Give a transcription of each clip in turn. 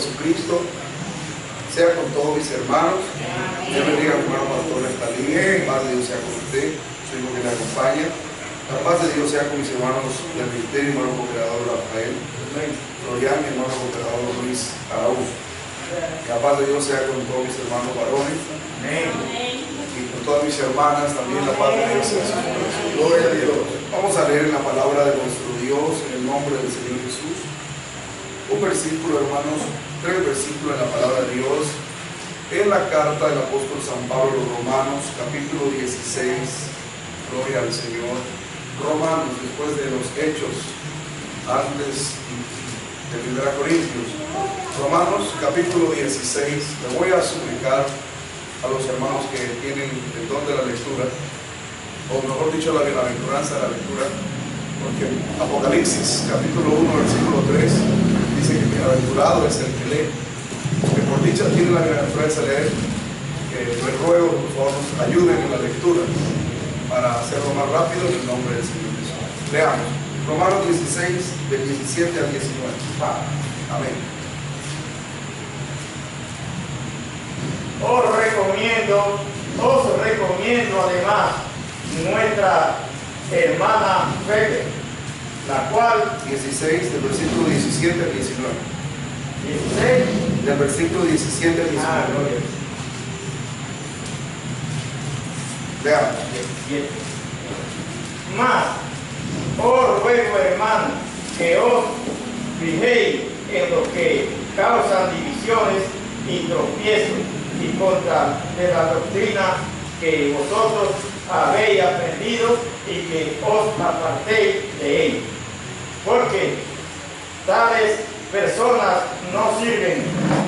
Jesucristo sea con todos mis hermanos. Dios bendiga a mi hermano pastor Estalín. La paz de Dios sea con usted, su hijo que le acompaña. La paz de Dios sea con mis hermanos del ministerio, hermano cooperador Rafael Florian, mi hermano cooperador Luis Araújo. La paz de Dios sea con todos mis hermanos varones. Y con todas mis hermanas también la paz de Dios sea con nosotros. Gloria a Dios. Vamos a leer la palabra de nuestro Dios en el nombre del Señor Jesús. Un versículo, hermanos, 3 versículos en la palabra de Dios. En la carta del apóstol San Pablo a los Romanos, capítulo 16. Gloria al Señor. Romanos, después de los Hechos, antes de 1 Corintios. Romanos, capítulo 16. Le voy a suplicar a los hermanos que tienen el don de la lectura, o mejor dicho, la bienaventuranza de la lectura, porque Apocalipsis, capítulo 1, versículo 3, dice que bienaventurado es el que lee. Que por dicha tiene la bienaventuranza de leer, que les ruego, por favor, nos ayuden en la lectura para hacerlo más rápido en el nombre del Señor Jesús. Leamos Romanos 16, del 17 al 19. Amén. Os recomiendo además nuestra hermana Febe, la cual 16, del versículo 17 al 19. 16 Del versículo 17 al 19. Veamos. 17. Mas os ruego, hermano, que os fijéis en lo que causan divisiones y tropiezos y contra de la doctrina que vosotros habéis aprendido y que os apartéis de ella. Porque tales personas no sirven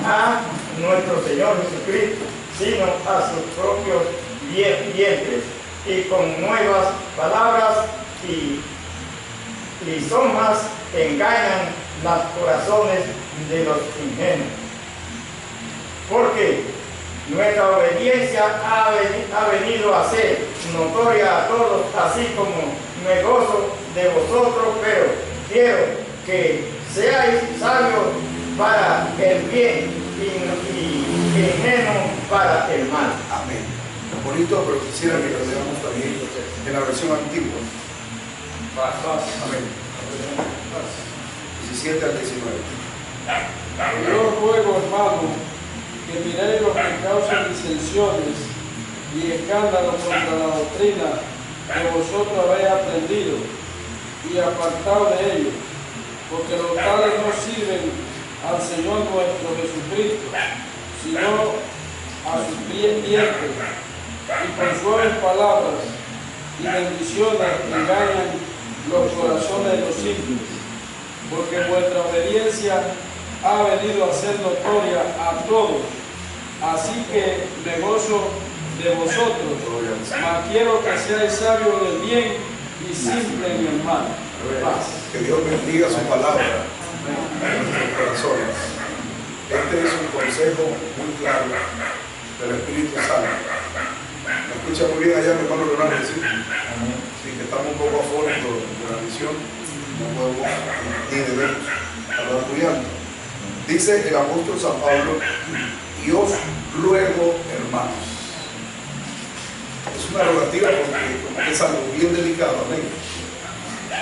a nuestro Señor Jesucristo, sino a sus propios vientres, y con nuevas palabras y lisonjas engañan los corazones de los ingenuos. Porque nuestra obediencia ha venido a ser notoria a todos, así como me gozo de vosotros, pero quiero que seáis sabios para el bien y ingenuos para el mal. Amén. Bonito, pero quisiera que lo veamos también en la versión antigua. Amén. 17 al 19. Yo ruego, hermano, que miréis los que causan disensiones y escándalos contra la doctrina que vosotros habéis aprendido y apartado de ellos, porque los tales no sirven al Señor nuestro Jesucristo, sino a sus vientres, y con suaves palabras y bendiciones engañan los corazones de los simples, porque vuestra obediencia ha venido a ser notoria a todos, así que me gozo de vosotros, mas quiero que seáis sabios del bien y simples en el mal. Paz. Que Dios bendiga su palabra en nuestros corazones. Este es un consejo muy claro del Espíritu Santo. ¿Me escucha muy bien allá, mi hermano Leonardo? ¿Sí? Sí, que estamos un poco afónicos de la visión, no podemos ni debemos hablar muy alto. Dice el apóstol San Pablo, y os ruego, hermanos. Es una rogativa porque es algo bien delicado, amén.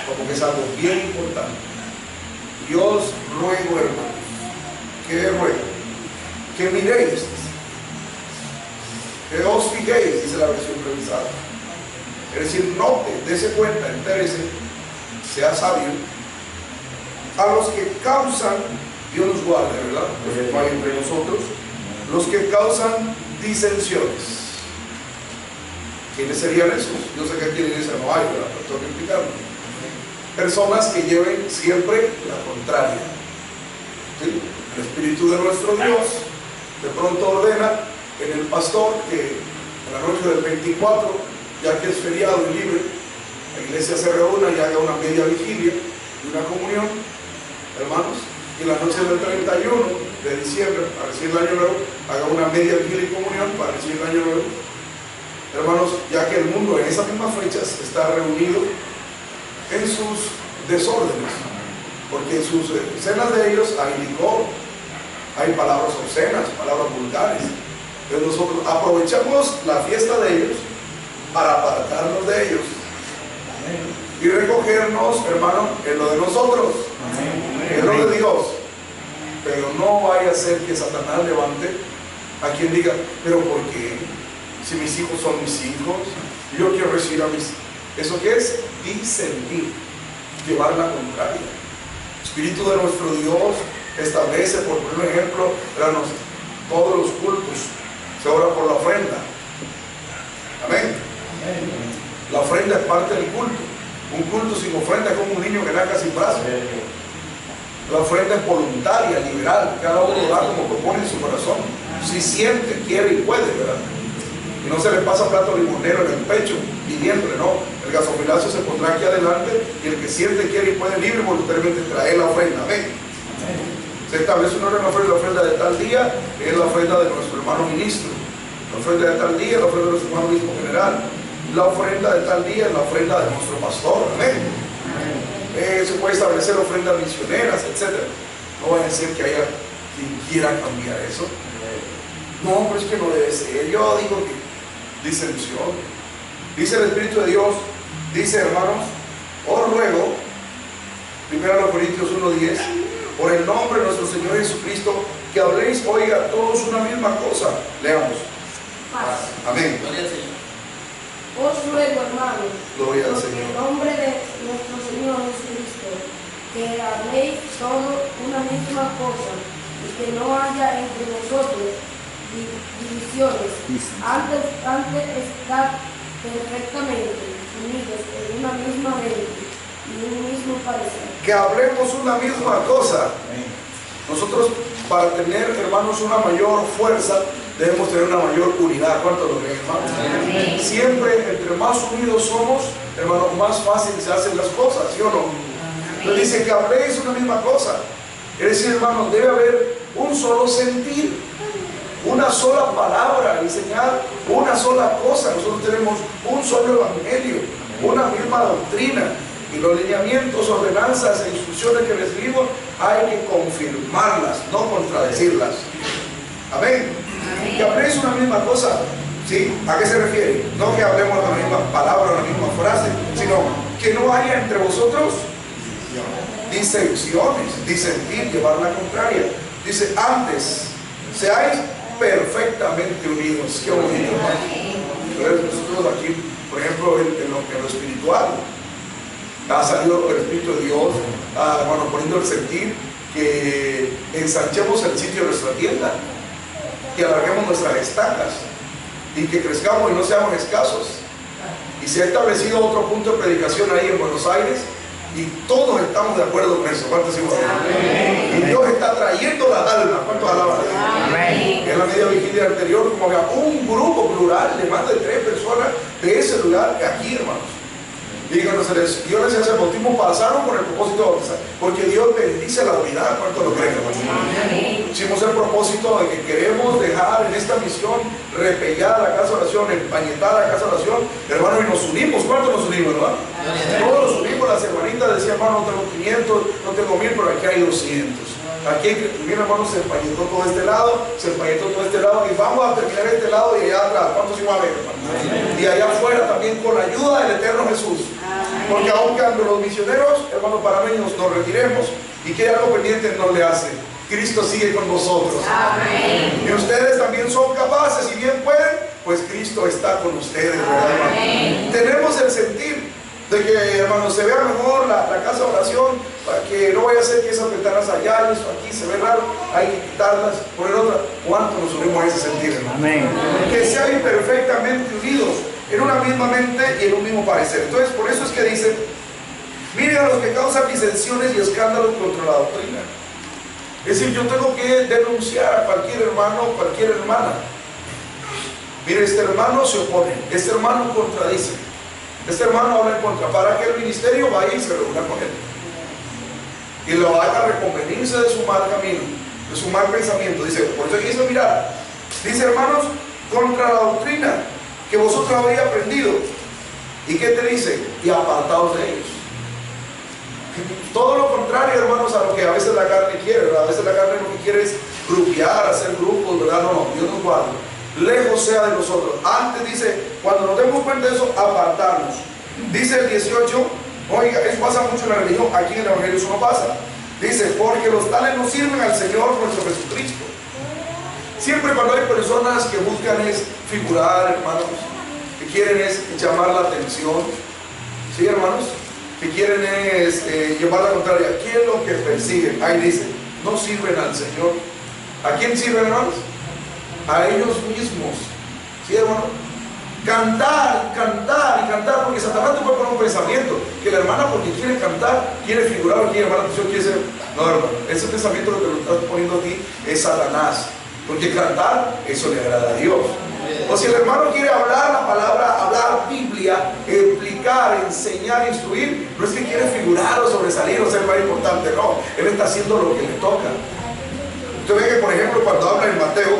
Como que es algo bien importante. Y os ruego, hermanos. ¿Qué ruego? Que miréis, que os fijéis, dice la versión revisada. Es decir, note, dése cuenta, entérese, sea sabio, a los que causan, Dios nos guarde, ¿verdad? Los que no hay entre nosotros, los que causan disensiones. ¿Quiénes serían esos? Yo sé que aquí en la iglesia no hay, ¿verdad? Pero tengo que explicarlo. Personas que lleven siempre la contraria. ¿Sí? El Espíritu de nuestro Dios de pronto ordena en el pastor que en la noche del 24, ya que es feriado y libre, la iglesia se reúna y haga una media vigilia y una comunión, hermanos, y en la noche del 31 de diciembre, para recibir el año nuevo, haga una media vigilia y comunión para recibir el año nuevo. Hermanos, ya que el mundo en esas mismas fechas está reunido en sus desórdenes, porque en sus cenas de ellos hay licor, hay palabras obscenas, palabras vulgares. Entonces nosotros aprovechamos la fiesta de ellos para apartarnos de ellos y recogernos, hermano, en lo de nosotros, en lo de Dios. Pero no vaya a ser que Satanás levante a quien diga, pero ¿por qué? Si mis hijos son mis hijos, yo quiero recibir a mis hijos. ¿Eso qué es? Disentir, llevar la contraria. El Espíritu de nuestro Dios establece, por un ejemplo, hermanos, todos los cultos se ora por la ofrenda. Amén. La ofrenda es parte del culto. Un culto sin ofrenda es como un niño que nace sin brazos. La ofrenda es voluntaria, liberal. Cada uno da como propone en su corazón. Si siente, quiere y puede, ¿verdad? Y no se le pasa plato limonero en el pecho pidiéndole, no. El gasofilacio se pondrá aquí adelante y el que siente, quiere y puede libre y voluntariamente traer la ofrenda. Amén. Se establece una ofrenda, la ofrenda de tal día es la ofrenda de nuestro hermano ministro. La ofrenda de tal día es la ofrenda de nuestro hermano obispo general. La ofrenda de tal día es la ofrenda de nuestro pastor. Amén. Se puede establecer ofrendas misioneras, etc. No vaya a ser que haya quien quiera cambiar eso. No, pero es que no debe ser. Yo digo que disensión. Dice el Espíritu de Dios, dice, hermanos, os ruego, 1 Corintios 1:10, por el nombre de nuestro Señor Jesucristo, que habléis, oiga, todos una misma cosa. Leamos. Paz. Amén. Gloria al Señor. Os ruego, hermanos, Gloria al por Señor. el nombre de nuestro Señor Jesucristo, que habléis todo una misma cosa, y que no haya entre vosotros divisiones. Antes estar perfectamente unidos en una misma mente y un mismo parecer. Que hablemos una misma cosa. Nosotros, para tener, hermanos, una mayor fuerza, debemos tener una mayor unidad. ¿Cuánto lo creen, hermanos? Amén. Siempre, entre más unidos somos, hermanos, más fácil se hacen las cosas, ¿sí o no? Entonces dice que habléis una misma cosa. Es decir, hermanos, debe haber un solo sentir, una sola palabra, enseñar una sola cosa. Nosotros tenemos un solo evangelio, una misma doctrina. Y los lineamientos, ordenanzas e instrucciones que recibimos hay que confirmarlas, no contradecirlas. Amén. Que habléis una misma cosa. ¿Sí? ¿A qué se refiere? No que hablemos la misma palabra, la misma frase, sino que no haya entre vosotros disensiones, disentir, llevar la contraria. Dice, antes seáis perfectamente unidos. Qué bonito, hermano. Nosotros aquí, por ejemplo, en lo espiritual, ha salido el Espíritu de Dios, bueno, poniendo el sentir que ensanchemos el sitio de nuestra tienda, que alarguemos nuestras estacas y que crezcamos y no seamos escasos. Y se ha establecido otro punto de predicación ahí en Buenos Aires y todos estamos de acuerdo con eso. ¿Cuántos decimos amén? Y Dios está trayendo las almas. ¿Cuántos alaban? Amén. En la media vigilia anterior, como había un grupo plural de más de 3 personas de ese lugar aquí, hermanos. Díganos, Dios les hace el bautismo, pasaron por el propósito de bautizar, porque Dios bendice la unidad. ¿Cuánto lo creen, hermanos? Hicimos el propósito de que queremos dejar en esta misión repellada la casa de oración, empañetada la casa de oración, hermano, y nos unimos. ¿Cuánto nos unimos, hermano? Todos nos unimos. Las hermanitas decían, hermano, no tengo 500, no tengo 1000, pero aquí hay 200. Aquí, mi hermano, se empañetó todo este lado, se empañetó todo este lado, y vamos a terminar este lado y allá atrás. ¿Cuántos iban a ver, hermano? Y allá afuera también con la ayuda del eterno Jesús. Porque aun cuando los misioneros, hermanos panameños, nos retiremos y quede algo pendiente, no le hace. Cristo sigue con nosotros. Amén. Y ustedes también son capaces, y bien pueden, pues Cristo está con ustedes, ¿verdad, hermano? Tenemos el sentir de que, hermanos, se vea mejor la casa de oración, para que no vaya a ser que esas ventanas allá y eso aquí se ve raro, hay que quitarlas, poner otra. ¿Cuánto nos unimos a ese sentir, hermano? Amén. Que sean perfectamente unidos en una misma mente y en un mismo parecer. Entonces, por eso es que dice, miren a los que causan disensiones y escándalos contra la doctrina. Es decir, yo tengo que denunciar a cualquier hermano o cualquier hermana. Mire, este hermano se opone, este hermano contradice, este hermano habla en contra, para que el ministerio vaya y se reúna con él y lo haga reconvenirse de su mal camino, de su mal pensamiento. Dice, por eso aquí dice, mirar, dice, hermanos, contra la doctrina que vosotros habéis aprendido. ¿Y qué te dice? Y apartaos de ellos. Todo lo contrario, hermanos, a lo que a veces la carne quiere, ¿verdad? A veces la carne lo que quiere es grupear, hacer grupos, ¿verdad? No, Dios nos guarda. Lejos sea de nosotros. Antes dice, cuando nos demos cuenta de eso, apartarnos. Dice el 18, oiga, eso pasa mucho en la religión, aquí en el Evangelio eso no pasa. Dice, porque los tales no sirven al Señor nuestro Jesucristo. Siempre cuando hay personas que buscan es figurar, hermanos, que quieren es llamar la atención, ¿sí, hermanos? Que quieren es llevar la contraria. ¿Qué es lo que persiguen? Ahí dice, no sirven al Señor. ¿A quién sirven, hermanos? A ellos mismos. ¿Sí, hermano? Cantar, cantar y cantar, porque Satanás te puede poner un pensamiento que la hermana, porque quiere cantar, quiere figurar, quiere llamar la atención, quiere ser. No, hermano, ese pensamiento lo que lo estás poniendo a ti es Satanás, porque cantar, eso le agrada a Dios. O si el hermano quiere hablar la palabra, hablar Biblia, explicar, enseñar, instruir, no es que quiere figurar o sobresalir o ser más importante, no, él está haciendo lo que le toca. Usted ve que, por ejemplo, cuando habla en Mateo,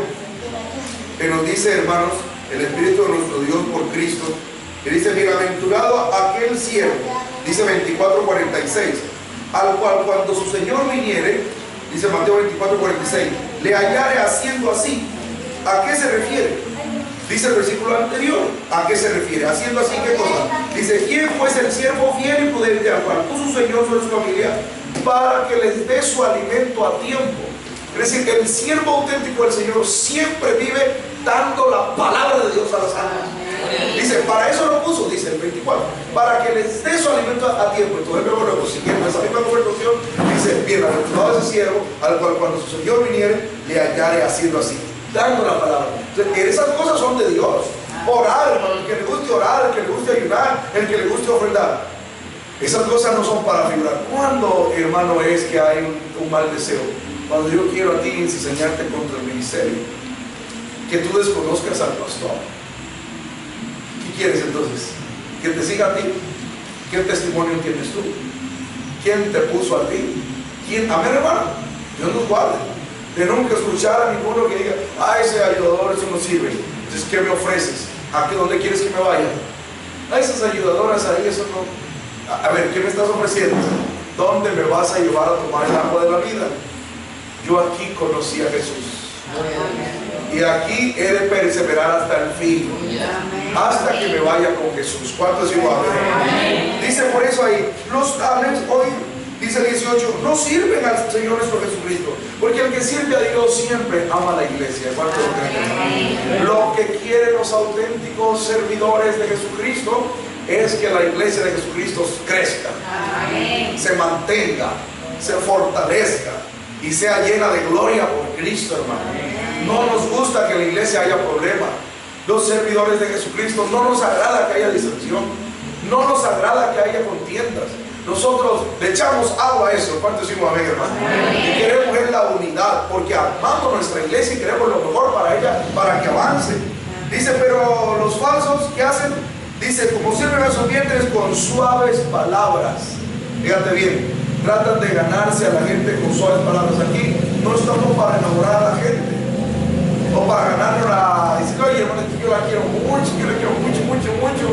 que nos dice, hermanos, el Espíritu de nuestro Dios por Cristo, que dice, bienaventurado aquel siervo, dice 24:46, al cual cuando su Señor viniere, dice Mateo 24:46, le hallare haciendo así. ¿A qué se refiere? Dice el versículo anterior, ¿a qué se refiere? Haciendo así, ¿qué cosa? Dice, ¿quién pues el siervo fiel y prudente al cual puso su Señor sobre su familia para que les dé su alimento a tiempo? Es decir, el siervo auténtico del Señor siempre vive dando la palabra de Dios a las almas. Dice, para eso lo puso, dice el 24, para que les dé su alimento a tiempo. Entonces luego siguiendo esa misma conversación, dice, bienaventurado ese siervo, al cual cuando su Señor viniere, le hallare haciendo así, dando la palabra. Entonces, esas cosas son de Dios. Orar, hermano, el que le guste orar, el que le guste ayunar, el que le guste ofrendar. Esas cosas no son para figurar. ¿Cuándo, hermano, es que hay un mal deseo? Cuando yo quiero a ti enseñarte contra el ministerio, que tú desconozcas al pastor. ¿Qué quieres entonces? ¿Que te siga a ti? ¿Qué testimonio tienes tú? ¿Quién te puso a ti? ¿Quién? Amén, hermano. Dios nos guarde de nunca escuchar a ninguno que diga, ese ayudador, eso no sirve. Entonces, ¿qué me ofreces? ¿A qué, dónde quieres que me vaya? Esas ayudadoras ahí, eso no. A ver, ¿qué me estás ofreciendo? ¿Dónde me vas a llevar a tomar el agua de la vida? Yo aquí conocí a Jesús. Y aquí he de perseverar hasta el fin, hasta que me vaya con Jesús. ¿Cuántos igual? Dice por eso ahí, los tales hoy, dice el 18, no sirven al Señor nuestro Jesucristo, porque el que sirve a Dios siempre ama a la iglesia. ¿Cuántos lo creen? Lo que quieren los auténticos servidores de Jesucristo es que la iglesia de Jesucristo crezca, se mantenga, se fortalezca y sea llena de gloria por Cristo, hermano. No nos gusta que en la iglesia haya problemas. Los servidores de Jesucristo no nos agrada que haya disensión, no nos agrada que haya contiendas. Nosotros le echamos agua a eso. ¿Cuántos decimos amén, hermano? Y queremos es la unidad, porque amamos nuestra iglesia y queremos lo mejor para ella, para que avance. Dice, pero los falsos, ¿qué hacen? Dice, como sirven a sus vientres con suaves palabras. Fíjate bien, tratan de ganarse a la gente con suaves palabras. Aquí no estamos para enamorar a la gente, o para ganarla, decir, oye, hermano, yo la quiero mucho, yo la quiero mucho, mucho, mucho.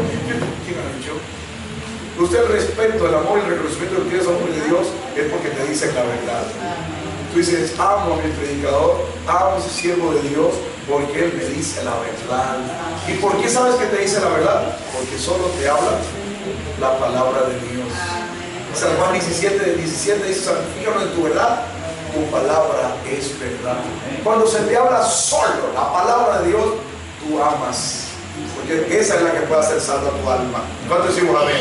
¿Quién ha dicho? Usted el respeto, el amor y el reconocimiento que tienes a un hombre de Dios es porque te dice la verdad. Tú dices, amo a mi predicador, amo a ese siervo de Dios, porque él me dice la verdad. ¿Y por qué sabes que te dice la verdad? Porque solo te habla la palabra de Dios. San Juan 17 dice, santifícanos en tu verdad, tu palabra es verdad. Cuando se te habla solo la palabra de Dios, tú amas, porque esa es la que puede hacer salva tu alma. ¿Cuántos decimos amén?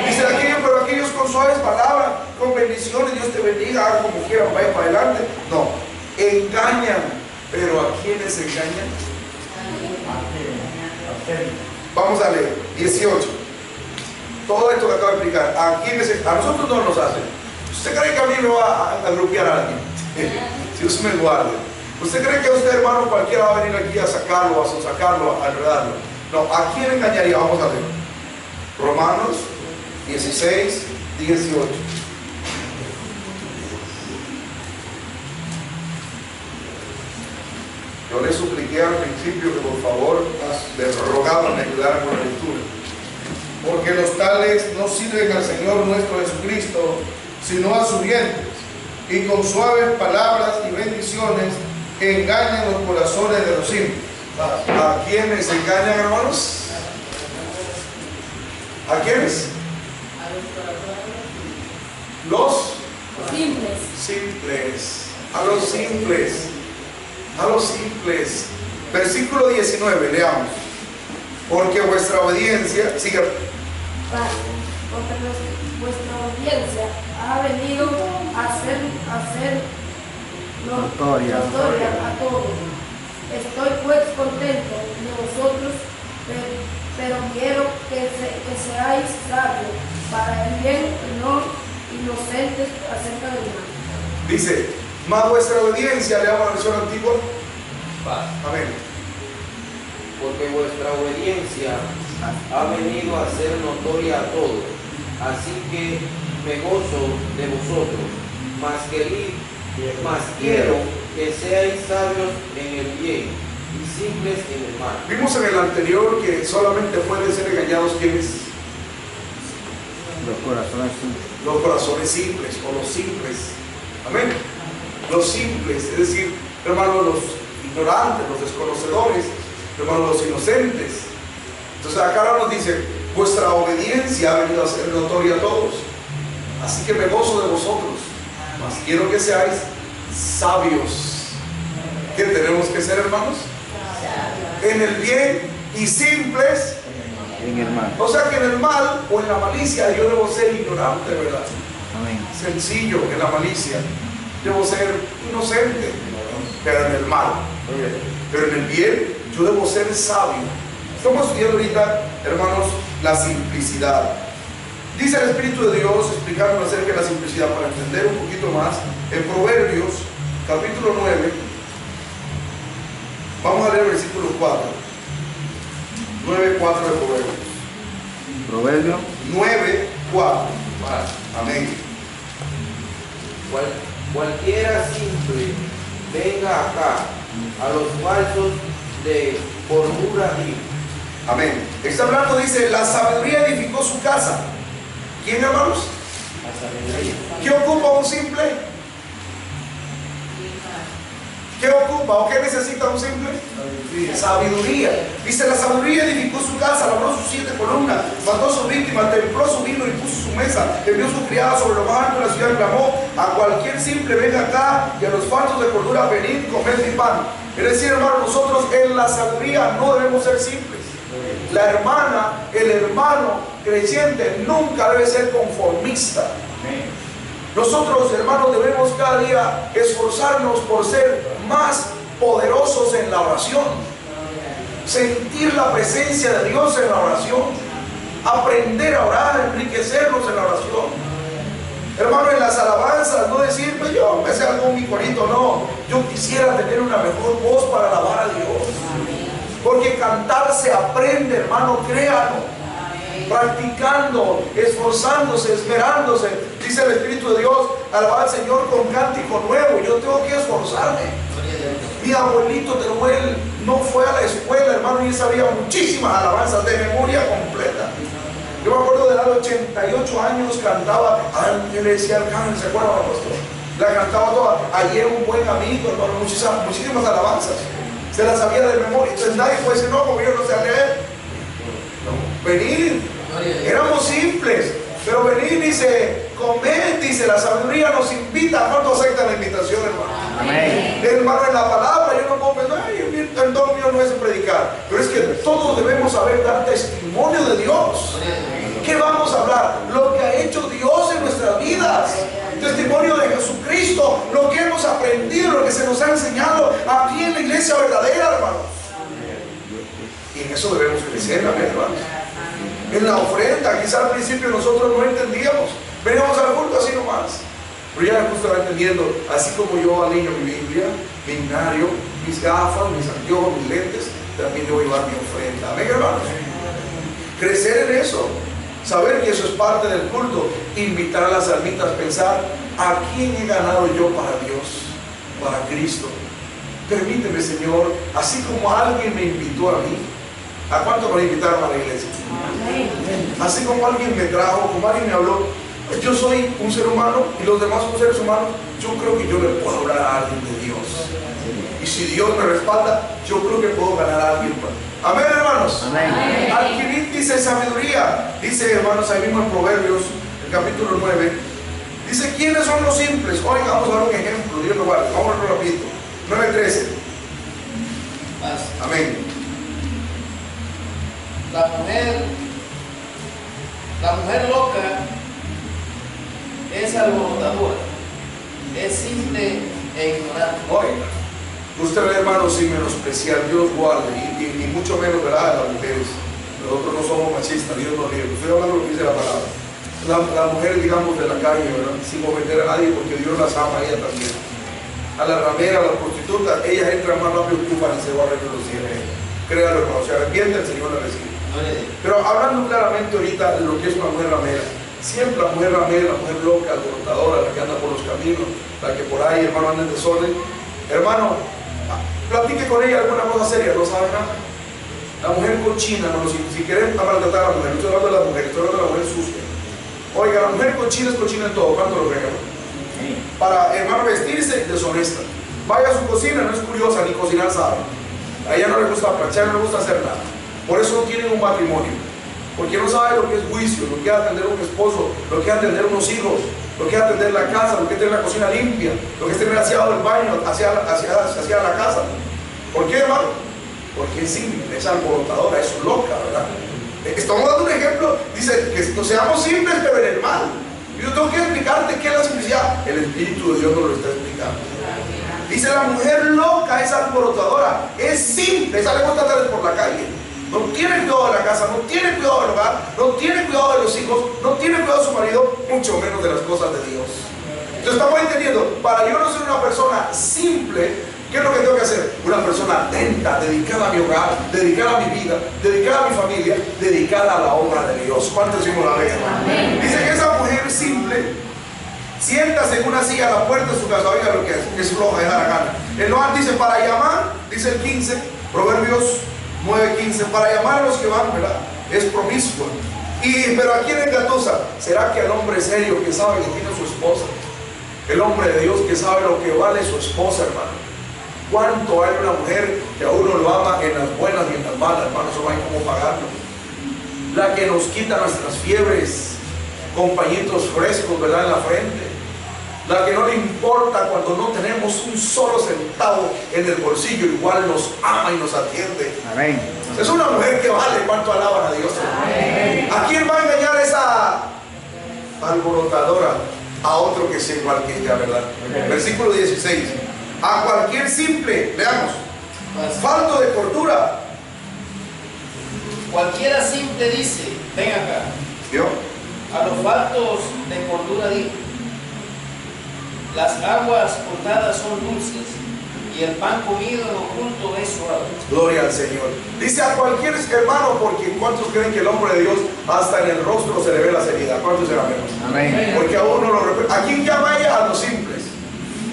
Dice aquello, pero aquellos con suaves palabras, con bendiciones, Dios te bendiga, hagan como quieran, vayan para adelante. No, engañan. ¿Pero a quiénes engañan? Vamos a leer 18. Todo esto que acabo de explicar, ¿a quiénes? A nosotros no nos hacen. ¿Usted cree que a mí me va a grupear a alguien? Si usted me guarde. ¿Usted cree que a usted, hermano, cualquiera va a venir aquí a sacarlo, a sonsacarlo, a enredarlo? No, ¿a quién engañaría? Vamos a ver. Romanos 16, 18. Yo le supliqué al principio que por favor le rogaba me ayudaran con la lectura. Porque los tales no sirven al Señor nuestro Jesucristo, sino a sus vientres, y con suaves palabras y bendiciones engañan los corazones de los simples. ¿A quiénes engañan, hermanos? ¿A quiénes? Los simples. simples. A los simples. A los simples. Versículo 19, leamos. Porque vuestra obediencia, sigue. Porque vuestra obediencia ha venido a ser notoria a todos. Estoy pues contento de vosotros, pero quiero que seáis sabios para el bien y no inocentes acerca del mal. Dice, más vuestra obediencia, leamos la versión antigua. Amén. Porque vuestra obediencia ha venido a ser notoria a todos, así que me gozo de vosotros, mas quiero que seáis sabios en el bien y simples en el mal. Vimos en el anterior que solamente pueden ser engañados quienes los corazones simples o los simples. Amén. Los simples, es decir, hermanos, los ignorantes, los desconocedores, hermanos, los inocentes. Entonces acá ahora nos dice, vuestra obediencia ha venido a ser notoria a todos, así que me gozo de vosotros, mas quiero que seáis sabios. ¿Qué tenemos que ser, hermanos? En el bien y simples en el mal. O sea que en el mal o en la malicia yo debo ser ignorante, ¿verdad? Amén. Sencillo en la malicia. Debo ser inocente, pero en el mal. Pero en el bien yo debo ser sabio. Estamos estudiando ahorita, hermanos, la simplicidad. Dice el Espíritu de Dios, explicándonos acerca de la simplicidad para entender un poquito más, en Proverbios, capítulo 9. Vamos a leer el versículo 4. 9:4 de Proverbios. Proverbio 9:4. Amén. Cualquiera simple venga acá a los falsos de cordura vil. Amén. Está hablando, dice, la sabiduría edificó su casa. ¿Quién, hermanos? ¿Qué ocupa un simple? ¿Qué ocupa o qué necesita un simple? Sabiduría. Dice, la sabiduría edificó su casa, labró sus 7 columnas, mató a sus víctimas, templó su vino y puso su mesa, envió su criada sobre lo más alto de la ciudad y clamó a cualquier simple, venga acá, y a los falsos de cordura, venid, comed mi pan. Es decir, hermano, nosotros en la sabiduría no debemos ser simples. La hermana, el hermano creyente nunca debe ser conformista. Nosotros, hermanos, debemos cada día esforzarnos por ser más poderosos en la oración, sentir la presencia de Dios en la oración, aprender a orar, enriquecernos en la oración. Hermano, en las alabanzas, no decir, pues yo me sé algún mi corito, no. Yo quisiera tener una mejor voz para alabar a Dios. Porque cantar se aprende, hermano, créalo. Practicando, esforzándose, esmerándose. Dice el Espíritu de Dios, alabar al Señor con cántico nuevo. Yo tengo que esforzarme. Mi abuelito Teruel no fue a la escuela, hermano, y él sabía muchísimas alabanzas de memoria completa. Yo me acuerdo de edad de 88 años, cantaba, él le decía Arcángel, ¿se acuerdan, pastor? La cantaba toda. Ayer un buen amigo, hermano, muchísimas alabanzas. Se las sabía de memoria. Entonces nadie puede decir, no, como yo no sé leer. No, venid. Éramos simples, pero venid, dice, comed, dice, la sabiduría nos invita. ¿Cuánto aceptan la invitación, hermano? Amén. Hermano, en la palabra yo no puedo pensar, el don mío no es predicar, pero es que todos debemos saber dar testimonio de Dios. ¿Qué vamos a hablar? Lo que ha hecho Dios en nuestras vidas. Testimonio de Jesucristo, lo que hemos aprendido, lo que se nos ha enseñado aquí en la iglesia verdadera, hermanos. Y en eso debemos crecer, hermanos. En la ofrenda, quizás al principio nosotros no entendíamos. Veníamos al culto así nomás. Pero ya justo estaba entendiendo, así como yo alineo mi Biblia, mi binario, mis gafas, mis anteojos, mis lentes, también debo llevar mi ofrenda. Amén, hermanos. Crecer en eso. Saber que eso es parte del culto. Invitar a las almitas, pensar, ¿a quién he ganado yo para Dios? Para Cristo. Permíteme, Señor, así como alguien me invitó a mí, ¿a cuánto me invitaron a la iglesia? Así como alguien me trajo, como alguien me habló, yo soy un ser humano y los demás son seres humanos, yo creo que yo le puedo hablar a alguien de Dios. Y si si Dios me respalda, yo creo que puedo ganar a alguien. Amén, hermanos. Amén. Adquirir, dice, sabiduría. Dice, hermanos, ahí mismo en Proverbios, el capítulo 9. Dice, ¿quiénes son los simples? Oiga, vamos a dar un ejemplo. Dios lo guarde. Vamos a verlo rapidito. 9:13. Amén. La mujer loca es alborotadora, es simple e ignorante. Oiga, usted ve, hermanos, sin menospreciar, Dios guarde, y mucho menos, ¿verdad?, las mujeres. Nosotros no somos machistas, Dios nos libre. Estoy hablando de lo que dice la palabra. Las mujeres, digamos, de la calle, ¿verdad?, sin ofender a nadie, porque Dios las ama a ellas también. A la ramera, a la prostituta, ellas entran más rápido que un fariseo a reino de los cielos. Créalo, hermano, se arrepiente, el Señor la recibe. Pero hablando claramente ahorita de lo que es una mujer ramera, siempre la mujer ramera, la mujer loca, alborotadora, la que anda por los caminos, la que por ahí, hermano, anda en desorden, hermano, platique con ella alguna cosa seria, no sabe nada. La mujer cochina, no, si quieren maltratar a la mujer, no estoy hablando de la mujer, estoy hablando de la mujer sucia. Oiga, la mujer cochina es cochina en todo, ¿cuánto lo creen? Para, hermano, vestirse, deshonesta. Vaya a su cocina, no es curiosa, ni cocinar sabe. A ella no le gusta planchar, no le gusta hacer nada. Por eso no tienen un matrimonio, porque no sabe lo que es juicio, lo que es atender a un esposo, lo que es atender a unos hijos, lo que es atender la casa, lo que es tener la cocina limpia, lo que es tener aseado el baño hacia la casa. ¿Por qué, hermano? Porque es simple, es alborotadora, es loca, ¿verdad? Estamos dando un ejemplo, dice que no seamos simples, pero en el mal. Yo tengo que explicarte qué es la simplicidad. El Espíritu de Dios nos lo está explicando. Dice, la mujer loca es alborotadora, es simple, esa le gusta andar por la calle. No tiene cuidado de la casa, no tiene cuidado del hogar, no tiene cuidado de los hijos, no tiene cuidado de su marido, mucho menos de las cosas de Dios. Entonces estamos entendiendo, para yo no ser una persona simple, ¿qué es lo que tengo que hacer? Una persona atenta, dedicada a mi hogar, dedicada a mi vida, dedicada a mi familia, dedicada a la obra de Dios. ¿Cuántos decimos la vez? Dice que esa mujer simple, siéntase en una silla a la puerta de su casa, oiga lo que es floja, es la gana. El Noah dice, para llamar, dice el 15, Proverbios 9:15, para llamar a los que van, ¿verdad?, es promiscua. Pero aquí en Engatusa, ¿será que el hombre serio que sabe que tiene su esposa, el hombre de Dios que sabe lo que vale su esposa, hermano? ¿Cuánto hay una mujer que a uno lo ama en las buenas y en las malas, hermano? Eso no hay cómo pagarlo. La que nos quita nuestras fiebres con pañitos frescos, ¿verdad?, en la frente. La que no le importa cuando no tenemos un solo centavo en el bolsillo, igual nos ama y nos atiende. Amén. Es una mujer que vale. ¿Cuánto alaban a Dios? Amén. ¿A quién va a engañar esa alborotadora? A otro que sea igual que ella, ¿verdad? Versículo 16. A cualquier simple, veamos, falto de cordura. Cualquiera simple dice, ven acá. ¿Vio? A los faltos de cordura dijo, las aguas cortadas son dulces y el pan comido en oculto es suave. Gloria al Señor. Dice a cualquier hermano, porque ¿cuántos creen que el hombre de Dios hasta en el rostro se le ve la seriedad? ¿Cuántos serán menos? Amén. Porque a uno lo repite. ¿A quién llama ella? A los simples.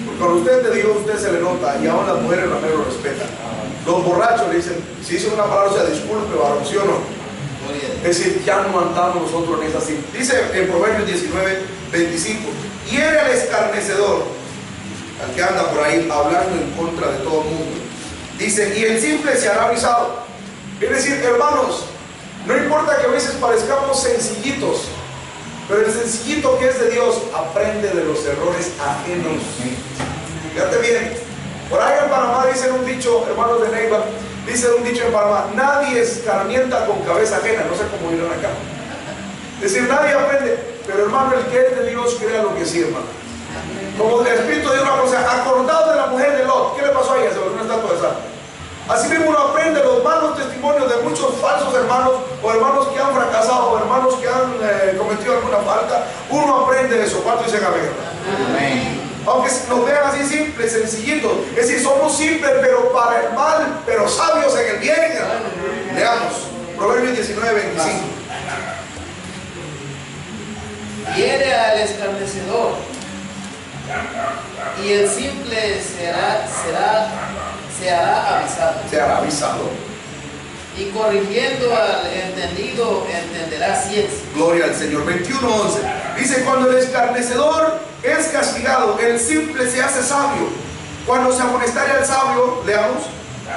Porque cuando usted es de Dios, usted se le nota, y aún las mujeres también lo respetan. Los borrachos le dicen, si dicen una palabra, o sea, disculpe, varón, ¿sí o no? Es decir, ya no andamos nosotros en esa simple. Dice en Proverbios 19:25, hiere al escarnecedor, al que anda por ahí hablando en contra de todo el mundo. Dice, y el simple se hará avisado. Es decir, hermanos, no importa que a veces parezcamos sencillitos, pero el sencillito que es de Dios aprende de los errores ajenos. Fíjate bien, por ahí en Panamá dicen un dicho, hermanos de Neiva, dicen un dicho en Panamá, nadie escarmienta con cabeza ajena. No sé cómo dirán acá. Es decir, nadie aprende, pero hermano, el que es de Dios crea lo que sí, hermano. Como el Espíritu de Dios, una cosa, acordado de la mujer de Lot, ¿qué le pasó a ella? Se volvió una estatua de sal. Así mismo uno aprende los malos testimonios de muchos falsos hermanos, o hermanos que han fracasado, o hermanos que han cometido alguna falta. Uno aprende de eso. ¿Cuánto dicen amén? Amén. Aunque nos vean así simples, sencillitos, es decir, somos simples, pero para el mal, pero sabios en el bien. Leamos, Proverbios 19:25. Hiere al escarnecedor, y el simple se hará avisado. Se hará avisado. Y corrigiendo al entendido, entenderá ciencia. Gloria al Señor. 21:11. Dice, cuando el escarnecedor es castigado, el simple se hace sabio. Cuando se amonestare al sabio, leamos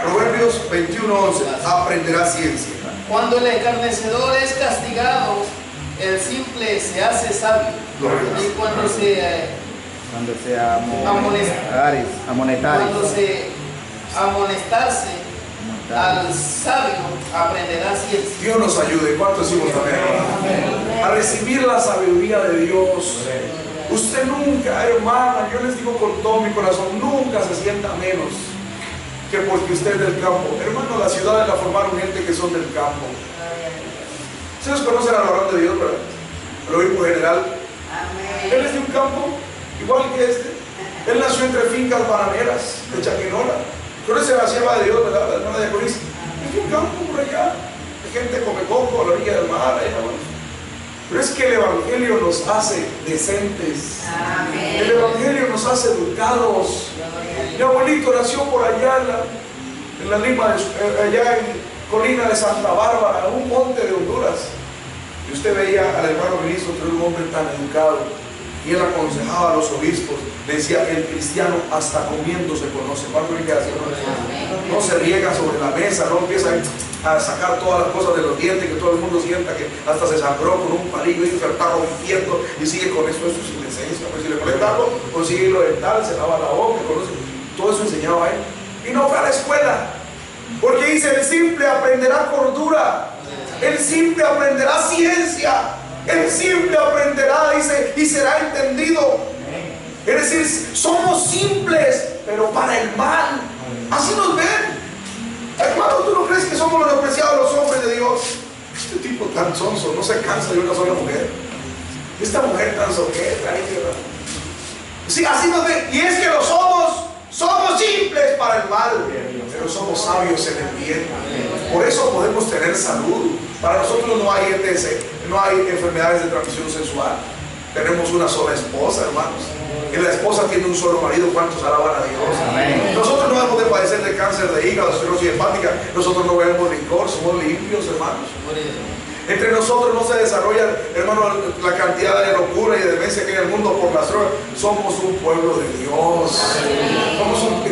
Proverbios 21:11, aprenderá ciencia. Cuando el escarnecedor es castigado, el simple se hace sabio. Y cuando se amonestarse al sabio, aprenderá ciencia. Dios nos ayude. ¿Cuántos decimos amén? A recibir la sabiduría de Dios. Usted nunca, hermana, yo les digo con todo mi corazón, nunca se sienta menos que porque usted es del campo. Hermano, las ciudades la formaron gente que son del campo. Ustedes conocen al varón de Dios, ¿verdad? El obispo general. Él es de un campo, igual que este. Él nació entre fincas bananeras de Chaquinola. Conoce la sierva de Dios, ¿verdad? La hermana de Coris. Es de un campo por allá. Hay gente que come coco a la orilla del mar. Pero es que el Evangelio nos hace decentes. El Evangelio nos hace educados. Mi abuelito nació por allá en la Lima, allá en Colina de Santa Bárbara, en un monte de Honduras. Y usted veía al hermano ministro, que era un hombre tan educado. Y él aconsejaba a los obispos, le decía: el cristiano hasta comiendo se conoce. No se riega sobre la mesa, no empieza a sacar todas las cosas de los dientes, que todo el mundo sienta que hasta se sangró con un palillo y se está rompiendo y sigue con eso. Eso es sin esencia. Pues si le molesta algo, consigue lo dental, se lava la boca, conoce. Todo eso enseñaba a él. Y no fue a la escuela, porque dice: el simple aprenderá cordura, el simple aprenderá ciencia. El simple aprenderá, dice, y será entendido. Es decir, somos simples, pero para el mal. Así nos ven. Hermano, ¿tú no crees que somos los despreciados, los hombres de Dios? Este tipo tan sonso no se cansa de una sola mujer. Esta mujer tan soqueta. Sí, así nos ven. Y es que lo somos simples para el mal, pero somos sabios en el bien. Por eso podemos tener salud. Para nosotros no hay ETC, no hay enfermedades de transmisión sexual. Tenemos una sola esposa, hermanos. Y la esposa tiene un solo marido. ¿Cuántos alaban a Dios? Amén. Nosotros no debemos de padecer de cáncer de hígado, cirrosis hepática. Nosotros no bebemos licor, somos limpios, hermanos. Entre nosotros no se desarrolla, hermano, la cantidad de locura y de demencia que hay en el mundo por las drogas. Somos un pueblo de Dios.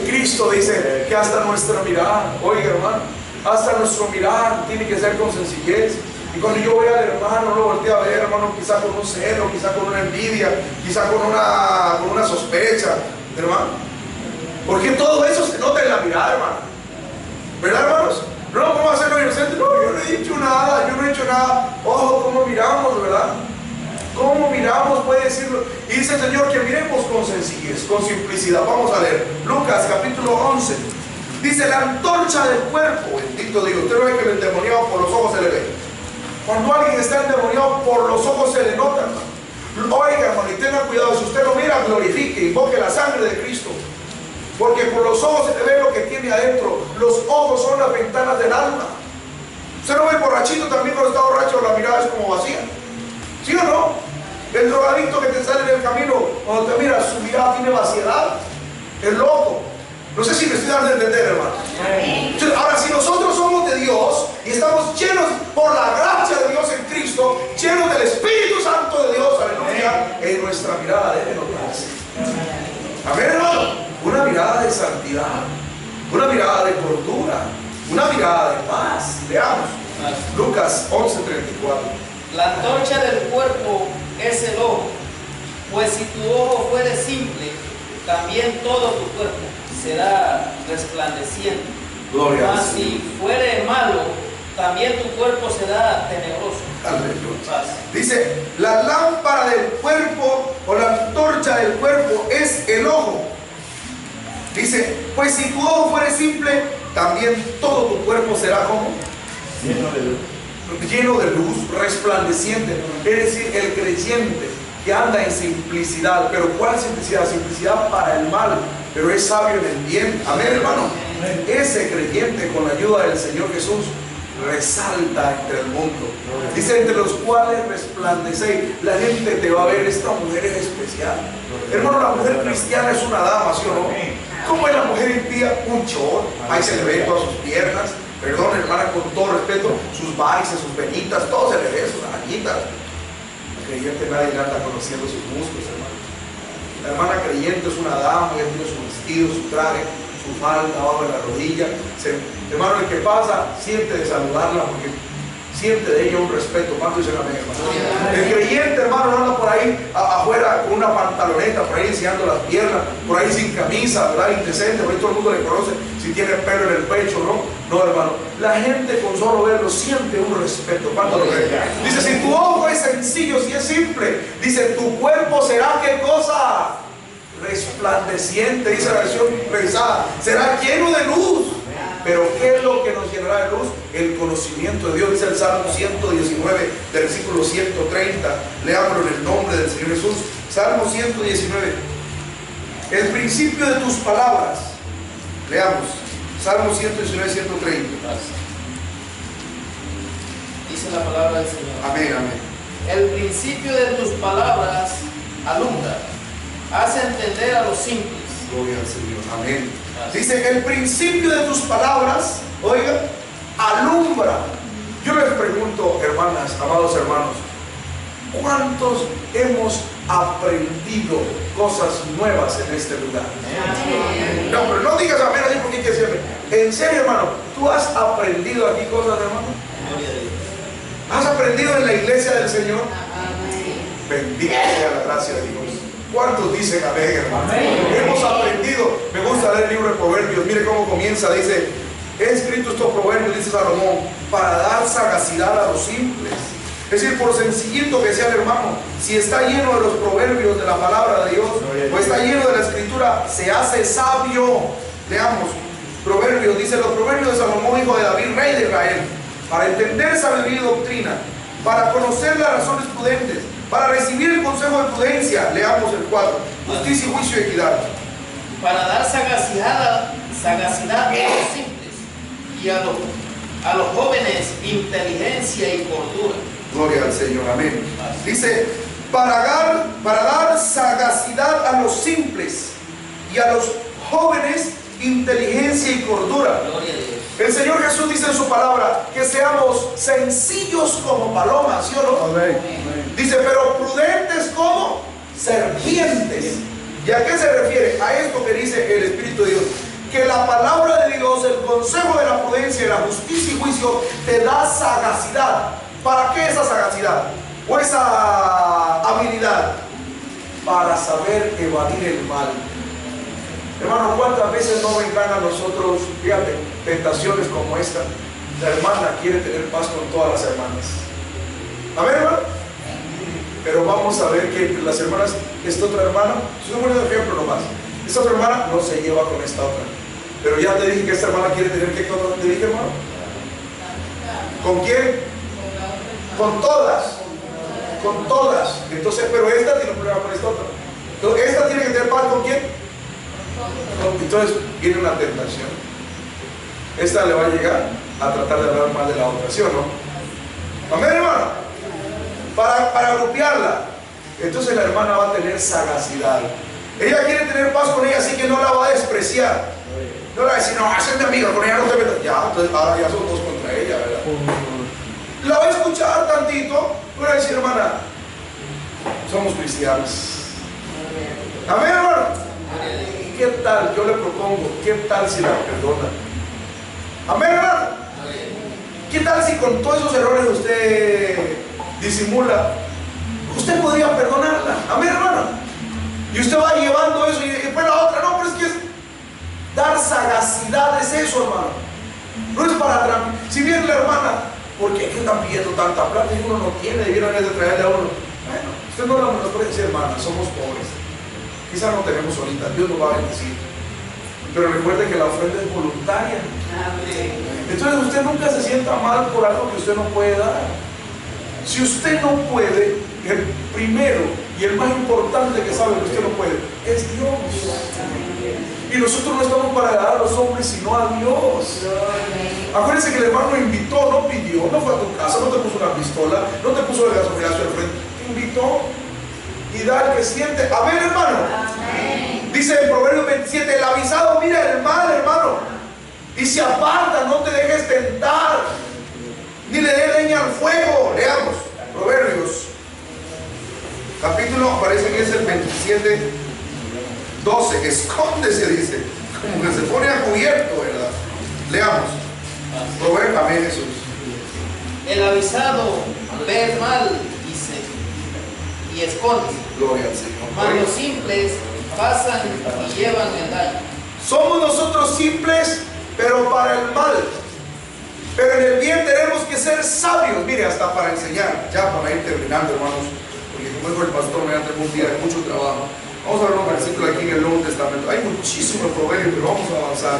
Cristo dice que hasta nuestra mirada, oiga, hermano, hasta nuestro mirar tiene que ser con sencillez. Y cuando yo veo al hermano, lo volteo a ver, hermano, quizá con un celo, quizá con una envidia, quizá con una sospecha, hermano. Porque todo eso se nota en la mirada, hermano. ¿Verdad, hermanos? No vamos a hacerlo inocente. No, yo no he dicho nada, Ojo, cómo miramos, ¿verdad? ¿Cómo miramos? Puede decirlo. Y dice el Señor que miremos con sencillez, con simplicidad. Vamos a leer Lucas capítulo 11. Dice: la antorcha del cuerpo, bendito Dios. Usted no ve que el endemoniado por los ojos se le ve. Cuando alguien está endemoniado, por los ojos se le nota, hermano. Oiga, hermano, y tenga cuidado. Si usted lo mira, glorifique, invoque la sangre de Cristo. Porque por los ojos se le ve lo que tiene adentro. Los ojos son las ventanas del alma. Usted no ve el borrachito también cuando está borracho, la mirada es como vacía. ¿Sí o no? El drogadicto que te sale en el camino, cuando te mira, su mirada tiene vaciedad. Es loco. No sé si me estoy dando a entender, hermano. Entonces, ahora, si nosotros somos de Dios y estamos llenos por la gracia de Dios en Cristo, llenos del Espíritu Santo de Dios, aleluya, en nuestra mirada debe notarse. Amén, hermano. Una mirada de santidad, una mirada de cordura, una mirada de paz. Leamos Lucas 11:34. La antorcha del cuerpo es el ojo, pues si tu ojo fuere simple, también todo tu cuerpo será resplandeciente. Gloria Mas si fuere malo, también tu cuerpo será tenebroso. Aleluya. Dice: la lámpara del cuerpo o la antorcha del cuerpo es el ojo. Dice: pues si tu ojo fuere simple, también todo tu cuerpo será como lleno de luz, resplandeciente. Es decir, el creyente que anda en simplicidad. Pero ¿cuál simplicidad? Simplicidad para el mal, pero es sabio en el bien. Amén, hermano. Ese creyente, con la ayuda del Señor Jesús, resalta entre el mundo. Dice: entre los cuales resplandecéis. La gente te va a ver: esta mujer es especial. Hermano, la mujer cristiana es una dama, ¿sí o no? ¿Cómo es la mujer impía? Un chor. Ahí se le ve todas sus piernas. Perdón, hermana, con todo respeto, sus varices, sus venitas, todo se le ve, sus arañitas. El creyente nadie anda conociendo sus músculos, hermano. La hermana creyente es una dama, ella tiene su vestido, su traje, su falda abajo de la rodilla. Hermano, el que pasa siente de saludarla porque siente de ella un respeto. ¿Cuánto dicen amén, hermano? El creyente, hermano, no anda por ahí afuera con una pantaloneta, por ahí enseñando las piernas, por ahí sin camisa, ¿verdad? Indecente, por ahí todo el mundo le conoce si tiene pelo en el pecho, ¿no? No, hermano. La gente con solo verlo siente un respeto. ¿Cuánto lo ve? Dice, si tu ojo es sencillo, si es simple, dice, tu cuerpo será ¿qué cosa? Resplandeciente, dice la versión revisada. Será lleno de luz. Pero ¿qué es lo que nos llenará de luz? El conocimiento de Dios. Dice el Salmo 119, del versículo 130. Leámoslo en el nombre del Señor Jesús. Salmo 119. El principio de tus palabras. Leamos. Salmo 119, 130. Dice la palabra del Señor. Amén, amén. El principio de tus palabras alumbra, hace entender a los simples. Gloria al Señor. Amén. Dice, el principio de tus palabras, oiga, alumbra. Yo les pregunto, hermanas, amados hermanos, ¿cuántos hemos aprendido cosas nuevas en este lugar? No, pero no digas amén así porque hay que decirme. En serio, hermano, ¿tú has aprendido aquí cosas, hermano? ¿Has aprendido en la iglesia del Señor? Bendito sea la gracia de Dios. ¿Cuántos dicen amén, hermano? Hemos aprendido. Me gusta leer el libro de Proverbios. Mire cómo comienza. Dice, he escrito estos proverbios, dice Salomón, para dar sagacidad a los simples. Es decir, por sencillito que sea el hermano, si está lleno de los proverbios de la palabra de Dios, o está lleno de la escritura, se hace sabio. Leamos. Proverbios, dice los proverbios de Salomón, hijo de David, rey de Israel, para entender sabiduría y doctrina, para conocer las razones prudentes, para recibir el consejo de prudencia. Leamos el 4. Justicia y juicio y equidad. Para dar sagacidad a los simples y a los jóvenes inteligencia y cordura. Gloria al Señor, amén. Dice, para dar sagacidad a los simples y a los jóvenes inteligencia y cordura. Gloria a Dios. El Señor Jesús dice en su palabra que seamos sencillos como palomas, ¿sí o no? Dice, pero prudentes como serpientes. ¿Y a qué se refiere? A esto que dice el Espíritu de Dios. Que la palabra de Dios, el consejo de la prudencia, de la justicia y juicio, te da sagacidad. ¿Para qué esa sagacidad? O esa habilidad. Para saber evadir el mal. Hermano, ¿cuántas veces no vendrán a nosotros, fíjate, tentaciones como esta? La hermana quiere tener paz con todas las hermanas. A ver, hermano. Pero vamos a ver que entre las hermanas, esta otra hermana, si no pones ejemplo nomás, esta otra hermana no se lleva con esta otra. Pero ya te dije que esta hermana quiere tener ¿qué cosa te dije, hermano? ¿Con quién? Con todas. Con todas. Entonces, pero esta tiene un problema con esta otra. Entonces, esta tiene que tener paz ¿con quién? Entonces viene una tentación. Esta le va a llegar a tratar de hablar mal de la otra, ¿sí o no? Amén, hermano. Para agrupiarla. Entonces la hermana va a tener sagacidad. Ella quiere tener paz con ella, así que no la va a despreciar. No le va a decir, no, hazte mi amiga, con ella no te metas. Ya, entonces ahora ya son dos contra ella, ¿verdad? La va a escuchar tantito. Le va a decir, hermana, somos cristianos. Amén, hermano. ¿Qué tal? Yo le propongo, ¿qué tal si la perdona? Amén, hermano. ¿Qué tal si con todos esos errores usted disimula? Usted podría perdonarla. Amén, hermano. Y usted va llevando eso y después la otra, no, pero es que es dar sagacidad, es eso, hermano. No es para atrás. Si viene la hermana, ¿por qué están pidiendo tanta plata? Y uno no tiene, debieron de traerle a uno. Bueno, usted no nos puede decir, hermana, somos pobres. Quizás no tenemos ahorita, Dios nos va a bendecir. Pero recuerde que la ofrenda es voluntaria. Entonces usted nunca se sienta mal por algo que usted no puede dar. Si usted no puede, el primero y el más importante que sabe que usted no puede es Dios. Y nosotros no estamos para agradar a los hombres, sino a Dios. Acuérdense que el hermano invitó, no pidió, no fue a tu casa, no te puso una pistola, no te puso el gasofilazo al frente, te invitó. Y da el que siente. A ver, hermano. Amén. Dice en Proverbios 27, el avisado mira el mal, hermano, y se aparta, no te dejes tentar, ni le dé leña al fuego. Leamos Proverbios capítulo, parece que es el 27, 12, escóndese, dice, como que se pone a cubierto, ¿verdad? Leamos. Proverbio, amén, Jesús. El avisado ve el mal y esconde, Gloria al Señor. mas los simples pasan y llevan el daño. Somos nosotros simples, pero para el mal. Pero en el bien tenemos que ser sabios. Mire, hasta para enseñar, ya para ir terminando, hermanos, porque como dijo el pastor, me tengo un día de mucho trabajo. Vamos a ver un versículo aquí en el Nuevo Testamento. Hay muchísimos proverbios, pero vamos a avanzar.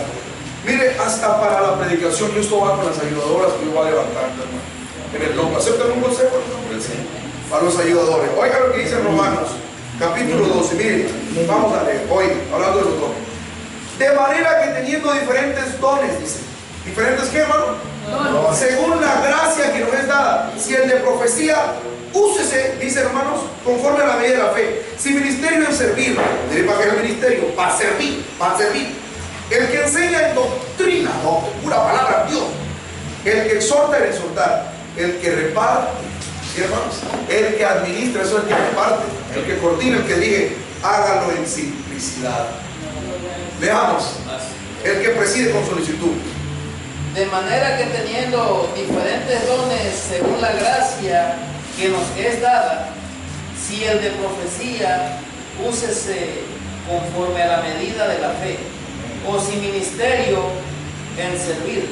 Mire, hasta para la predicación, y esto va con las ayudadoras que yo voy a levantar, hermano. En el nombre, aceptan un consejo en el nombre del Señor. Para los ayudadores. Oiga lo que dice Romanos, capítulo 12. Mire, vamos a leer, hoy, hablando de los dones. De manera que teniendo diferentes dones, dice. ¿Diferentes qué, hermano? Dones. Según la gracia que nos es dada. Si el de profecía, úsese, dice hermanos, conforme a la medida de la fe. Si ministerio es servir, diré para qué es el ministerio, para servir, para servir. El que enseña en doctrina, no, pura palabra, Dios. El que exhorta en exhortar. El que reparte, ¿sí, hermanos? El que administra, eso es el que reparte. El que coordina, el que dirige, hágalo en simplicidad. Veamos. El que preside con solicitud. De manera que teniendo diferentes dones según la gracia que nos es dada, si el de profecía, úsese conforme a la medida de la fe, o si ministerio en servir,